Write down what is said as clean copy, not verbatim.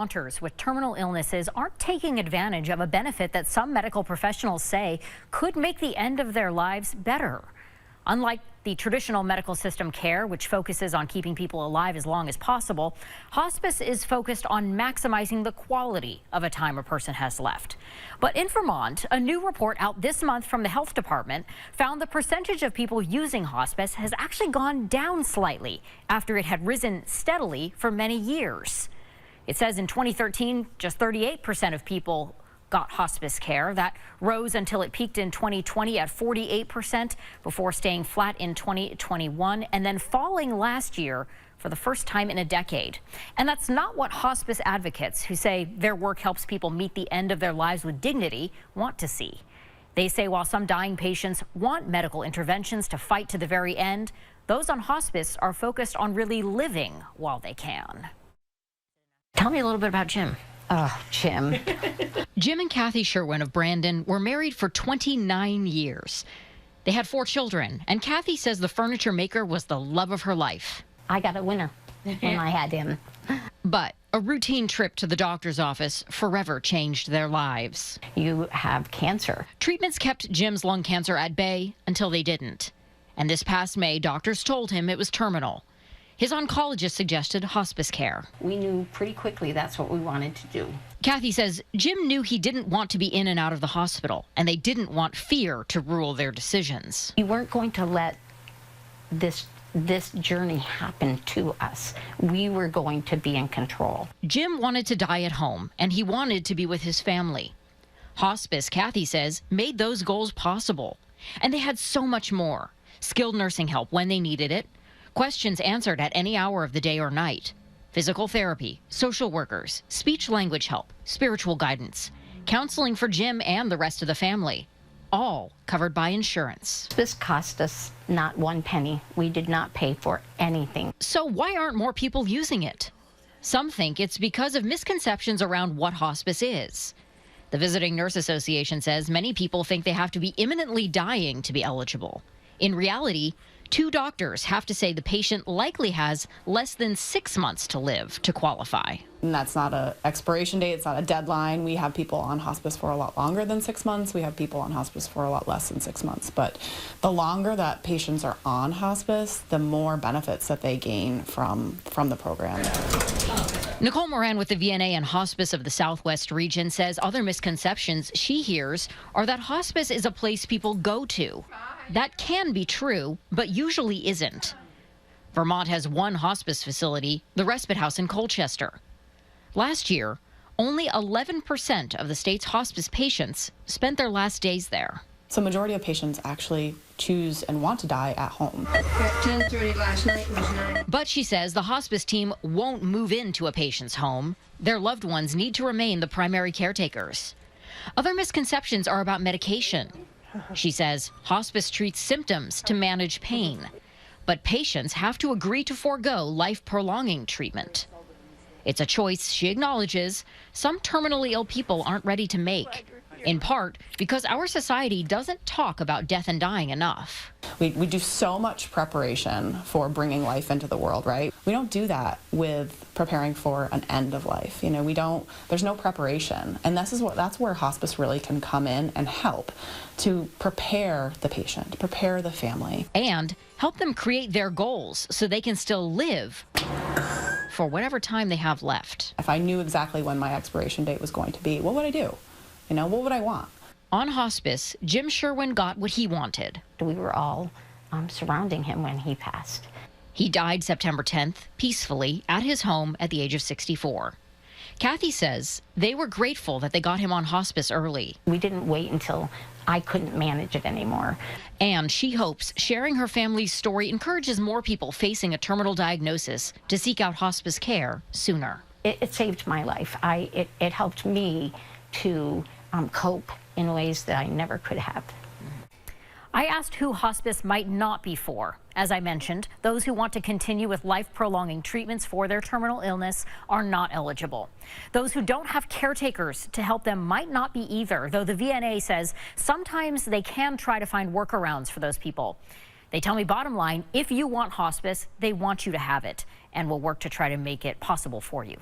Vermonters with terminal illnesses aren't taking advantage of a benefit that some medical professionals say could make the end of their lives better. Unlike the traditional medical system care, which focuses on keeping people alive as long as possible, hospice is focused on maximizing the quality of a time a person has left. But in Vermont, a new report out this month from the health department found the percentage of people using hospice has actually gone down slightly after it had risen steadily for many years. It says in 2013, just 38% of people got hospice care. That rose until it peaked in 2020 at 48% before staying flat in 2021 and then falling last year for the first time in a decade. And that's not what hospice advocates, who say their work helps people meet the end of their lives with dignity, want to see. They say while some dying patients want medical interventions to fight to the very end, those on hospice are focused on really living while they can. Tell me a little bit about Jim. Oh, Jim. Jim and Kathy Sherwin of Brandon were married for 29 years. They had 4 children, and Kathy says the furniture maker was the love of her life. I got a winner when I had him. But a routine trip to the doctor's office forever changed their lives. You have cancer. Treatments kept Jim's lung cancer at bay until they didn't. And this past May, doctors told him it was terminal. His oncologist suggested hospice care. We knew pretty quickly that's what we wanted to do. Kathy says Jim knew he didn't want to be in and out of the hospital, and they didn't want fear to rule their decisions. We weren't going to let this journey happen to us. We were going to be in control. Jim wanted to die at home, and he wanted to be with his family. Hospice, Kathy says, made those goals possible. And they had so much more. Skilled nursing help when they needed it, questions answered at any hour of the day or night, physical therapy, social workers, speech-language help, spiritual guidance, counseling for Jim and the rest of the family, all covered by insurance. This cost us not one penny. We did not pay for anything. So why aren't more people using it? Some think it's because of misconceptions around what hospice is. The Visiting Nurse Association says many people think they have to be imminently dying to be eligible. In reality, 2 doctors have to say the patient likely has less than 6 months to live to qualify. And that's not an expiration date, it's not a deadline. We have people on hospice for a lot longer than 6 months. We have people on hospice for a lot less than 6 months. But the longer that patients are on hospice, the more benefits that they gain from the program. Nicole Moran with the VNA and Hospice of the Southwest region says other misconceptions she hears are that hospice is a place people go to. That can be true, but usually isn't. Vermont has 1 hospice facility, the Respite House in Colchester. Last year, only 11% of the state's hospice patients spent their last days there. So majority of patients actually choose and want to die at home. At 10:30 last night was 9. But she says the hospice team won't move into a patient's home. Their loved ones need to remain the primary caretakers. Other misconceptions are about medication. She says hospice treats symptoms to manage pain, but patients have to agree to forego life-prolonging treatment. It's a choice she acknowledges some terminally ill people aren't ready to make, in part because our society doesn't talk about death and dying enough. We do so much preparation for bringing life into the world, right? We don't do that with preparing for an end of life. You know, there's no preparation. And that's where hospice really can come in and help to prepare the patient, prepare the family. And help them create their goals so they can still live for whatever time they have left. If I knew exactly when my expiration date was going to be, what would I do? You know, what would I want? On hospice, Jim Sherwin got what he wanted. We were all surrounding him when he passed. He died September 10th, peacefully, at his home at the age of 64. Kathy says they were grateful that they got him on hospice early. We didn't wait until I couldn't manage it anymore. And she hopes sharing her family's story encourages more people facing a terminal diagnosis to seek out hospice care sooner. It saved my life. It helped me to cope in ways that I never could have. I asked who hospice might not be for. As I mentioned, those who want to continue with life-prolonging treatments for their terminal illness are not eligible. Those who don't have caretakers to help them might not be either, though the VNA says sometimes they can try to find workarounds for those people. They tell me, bottom line, if you want hospice, they want you to have it and will work to try to make it possible for you.